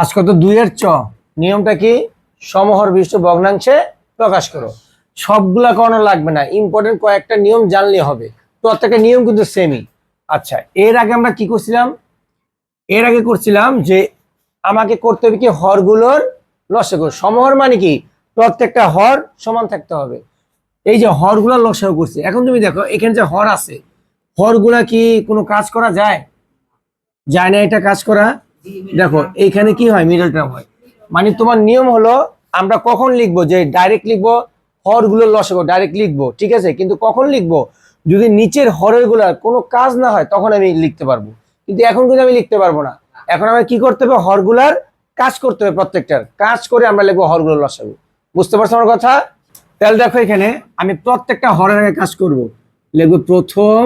আজ কত 2 এর চ নিয়মটা কি? সমহর বিশিষ্ট ভগ্নাংশে প্রকাশ করো। সবগুলা করানো লাগবে না, ইম্পর্টেন্ট কয়েকটা নিয়ম জানলে হবে। প্রত্যেকটা নিয়ম কিন্তু সেমই। আচ্ছা, এর আগে আমরা কি করছিলাম? এর আগে করছিলাম যে আমাকে করতে হবে কি হরগুলোর লসাগু। সমহর মানে কি প্রত্যেকটা হর সমান থাকতে হবে। এই যে হরগুলোর লসাগু করছি। এখন তুমি দেখো এখানে যে হর আছে, হরগুলা কি কোনো কাজ করা যায়? যায় না এটা কাজ করা। দেখো এইখানে কি হয়, মিডল টার্ম হয়। মানে তোমার নিয়ম হলো আমরা কখন লিখবো, যে ডাইরেক্ট লিখবো হরগুলোর লসাগু ডাইরেক্ট লিখবো, ঠিক আছে, কিন্তু কখন লিখবো যদি নিচের হরের গুলার কোনো কাজ না হয় তখন আমি লিখতে পারবো, কিন্তু এখন কিন্তু আমি লিখতে পারবো না। এখন আমরা কি করতে হবে, হরগুলার কাজ করতে হবে, প্রত্যেকটার কাজ করে আমরা লিখবো হরগুলোর লসাগু। বুঝতে পারছো আমার কথা? তাহলে দেখো এখানে আমি প্রত্যেকটা হরের আগে কাজ করব, লিখবো প্রথম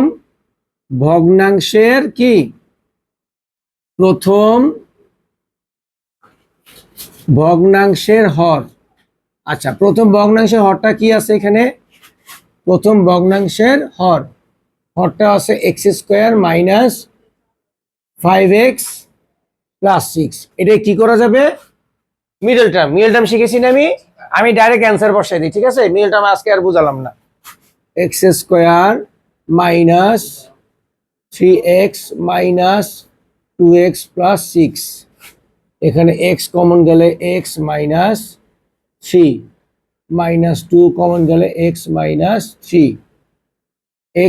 ভগ্নাংশের কি প্রথম ভগ্নাংশের হর। আচ্ছা, প্রথম ভগ্নাংশের হরটা কি আছে এখানে? প্রথম ভগ্নাংশের হরটা আছে x² - 5x + 6। এটা কি করা যাবে? মিডল টার্ম শিখেছি না আমি ডাইরেক্ট অ্যান্সার বসাই দিই, ঠিক আছে? মিডল টার্ম আজকে আর বুঝালাম না। x² - 3x - 2x + 6। এখানে x কমন গেলে x - 3 -2 কমন গেলে x - 3,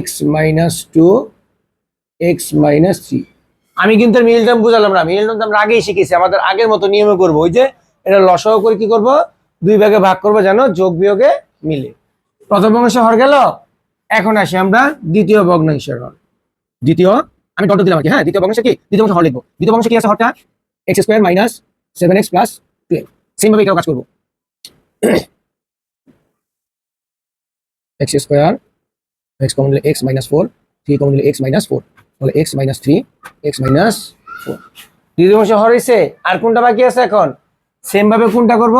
x - 2 x - 3। আমি কিন্তু মিডল টার্ম বুঝালাম না, মিডল টার্ম আমরা আগেই শিখেছি, আমাদের আগের মতো নিয়মে করবো। ওই যে এটা লসাগু করে কি করব, 2 ভাগে ভাগ করবো যেন যোগ বিয়োগে মিলে। প্রথম ভগ্নাংশ হর গেল। এখন আসি আমরা দ্বিতীয় ভগ্নাংশের হর। দ্বিতীয় আমি ডট দিলাম কি, হ্যাঁ, দ্বিতীয় ভগ্নাংশ কি, দ্বিতীয় ভগ্নাংশ হর লিখবো। দ্বিতীয় ভগ্নাংশ কি আছে হরটা? x² - 7x + 12। সেম ভাবে এটাও কাজ করবো। x² x কমন দিলে x - 4, 3 কমন দিলে x - 4, তাহলে x - 3 x - 4। দ্বিতীয় ভগ্নাংশ হর হইছে। আর কোনটা বাকি আছে এখন? সেম ভাবে কোনটা করব?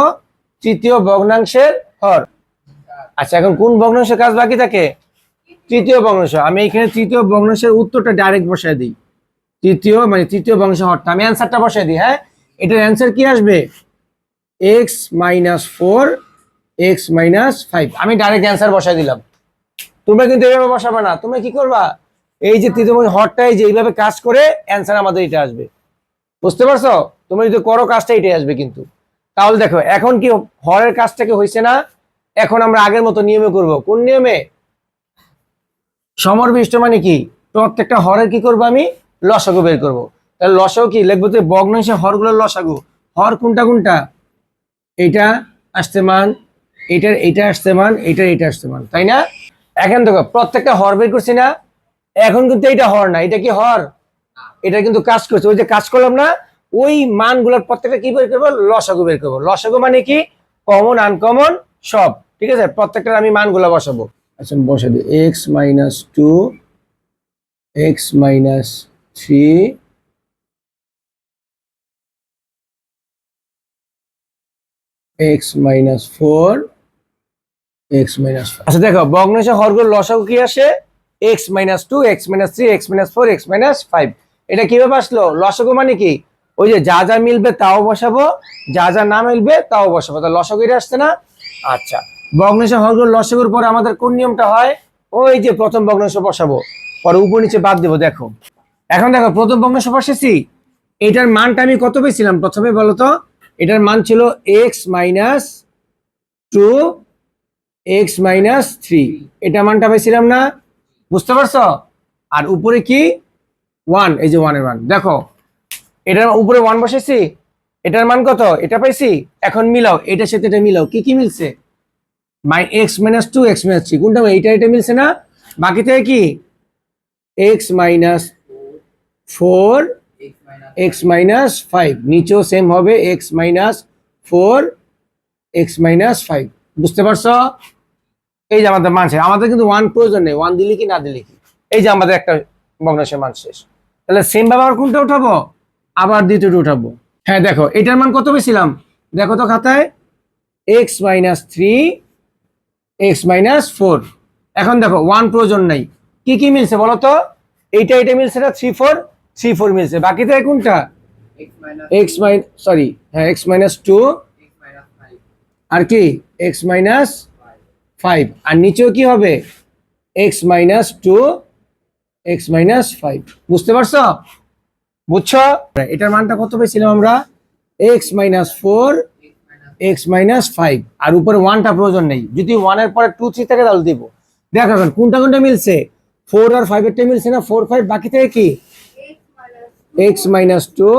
তৃতীয় ভগ্নাংশের হর। আচ্ছা, এখন কোন ভগ্নাংশের কাজ বাকি থাকে? তৃতীয় ভগ্নাংশ। আমি এখানে তৃতীয় ভগ্নাংশের উত্তরটা ডাইরেক্ট বসাই দিই। তৃতীয় ভগ্নাংশের হরটা আমি অ্যান্সারটা বসাই দিই। হ্যাঁ, এটার অ্যান্সার কি আসবে? x - 4 x - 5। আমি ডাইরেক্ট অ্যান্সার বসাই দিলাম। তোমরা কিন্তু এইভাবে বসাবে না, তোমরা কি করবা, এই যে তৃতীয় হরটাই যে এইভাবে কাজ করে অ্যান্সার আমাদের এটা আসবে। বুঝতে পারছো? তোমরা যদি করো কাজটা এটাই আসবে কিন্তু। তাহলে দেখো এখন কি হরের কাজটা কি হয়েছে না? এখন আমরা আগের মতো নিয়মে করব। কোন নিয়মে? সমহর বিশিষ্ট মানে কি প্রত্যেকটা হরের কি করব, আমি লসাগু বের করব। তাহলে লসাগু কি লিখবো, যে ভগ্নাংশের হরগুলোর লসাগু। হর কোনটা কোনটা? এইটা আসছে মান, এইটা আসছে মান, এইটা আসছে মান, তাই না? এখন দেখো প্রত্যেকটা হর বের করছি না। এখন কিন্তু এইটা হর না, এটা কি হর? এটা কিন্তু কাজ করছে। ওই যে কাজ করলাম না, ওই মানগুলোর প্রত্যেকটা কি বের করবো, লসাগু বের করবো। লসাগু মানে কি কমন আনকমন সব, ঠিক আছে? প্রত্যেকটার আমি মানগুলো বসাবো। আচ্ছা, বসে দিই x - 2 x - 3 x - 4 x - 5। আচ্ছা দেখো ভগ্নাংশের হরগুলোর লসাগু কি আসে? x - 2 x - 3 x - 4 x - 5। এটা কিভাবে আসলো? লসাগু মানে কি ওই যে যা যা মিলবে তাও বসাবো, যা যা না মিলবে তাও বসাবো। তাহলে লসাগু এটা আসছে না? আচ্ছা, ভগ্নাংশের হরগুলোর লসাগুর পরে আমাদের কোন নিয়মটা হয়? ওই যে প্রথম ভগ্নাংশ বসাবো, পরে উপর নিচে বাদ দেবো। দেখো এখন দেখো প্রথম ভগ্নাংশ বসেছি, এটার মানটা আমি কত পেয়েছিলাম প্রথমে বলো তো? এটার মান ছিল x - 2 x - 3। এটা মানটা পাইছিলাম না? বুঝতে পারছো? আর উপরে কি 1, এই যে 1 এর মান। দেখো এটার উপরে 1 বসেছি, এটার মান কত? এটা পাইছি। এখন মিলাও, এটার সাথে এটা মিলাও, কি কি মিলছে? x - 2 x - 3 কোনটা? এটা মিলছে না? বাকি থেকে কি x - 4 x - 5, নিচেও সেম হবে x - 4 x - 5। বুঝতে পারছো? এই যে আমাদের মান শেষ। আমাদের কিন্তু 1 প্রয়োজন নেই, 1 দিলে কি না দিলে কি। এই যে আমাদের একটা ভগ্নাংশের মান শেষ। তাহলে সেম ভাবে আবার কোনটা উঠাবো? আবার দ্বিতীয়টা উঠাবো। হ্যাঁ দেখো এটার মান কত পেয়েছিলাম, দেখো তো খাতায়, x - 3 x - 4। এখন দেখো 1 প্রয়োজন নাই, কি কি মিলছে বলো তো? এটা মিলছে না, 3 4 3 4 মিলছে। বাকি থেকে কোনটা? এক্স মাইনাস সরি হ্যাঁ এক্স মাইনাস টু আর কি এক্স মাইনাস ফাইভ আর নিচেও কি হবে x minus two x minus five বুঝতে পারছো বুঝছো এটার মানটা কত পেয়েছিলাম আমরা x minus four x minus five আর উপরে ওয়ানটা প্রয়োজন নেই যদি ওয়ানের পরে টু থ্রি থাকে তাহলে দিব দেখো এখন কোনটা কোনটা মিলছে ফোর আর ফাইভ এরটা মিলছে না ফোর ফাইভ বাকি থেকে কি x minus two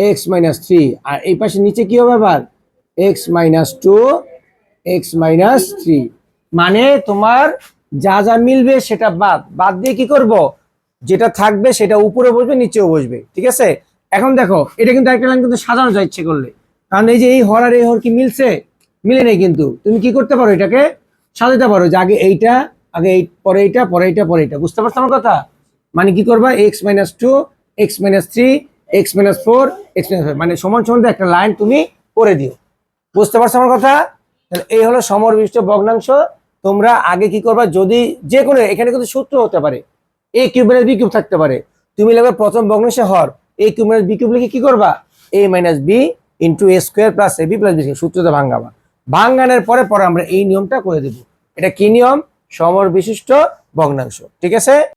x minus three আর এই পাশে নিচে কি হবে আবার x minus two x minus three মানে তোমার যা যা মিলবে সেটা বাদ বাদ দিয়ে কি করব যেটা থাকবে সেটা উপরে বসবে নিচেও বসবে ঠিক আছে এখন দেখো এটা কিন্তু একটা লাইন কিন্তু সাজানো যায় ইচ্ছে করলে কারণ এই যে এই হর আর এই হর কি মিলছে মিলে নেই কিন্তু তুমি কি করতে পারো এটাকে সাজাতে পারো যে আগে এইটা আগে এই পরে এইটা পরে এইটা পরে এইটা বুঝতে পারছো আমার কথা মানে কি করবা x minus two x minus three x minus four x minus five মানে সমান সমান একটা লাইন তুমি করে দিও বুঝতে পারছো আমার কথা তাহলে এই হলো সমর বিশিষ্ট ভগ্নাংশ তোমরা আগে কি করবা যদি যে কোনো এখানে কিন্তু সূত্র হতে পারে এ কিউব মাইনাস বি কিউব থাকতে পারে তুমি লিখবে প্রথম ভগ্নাংশে হর এ কিউব মাইনাস বি কিউব লিখে কি করবা এ minus B into A square plus A B plus B সূত্রটা ভাঙাবা ভাঙানোর পরে পরে আমরা এই নিয়মটা করে দেবো এটা কি নিয়ম সমর বিশিষ্ট ভগ্নাংশ ঠিক আছে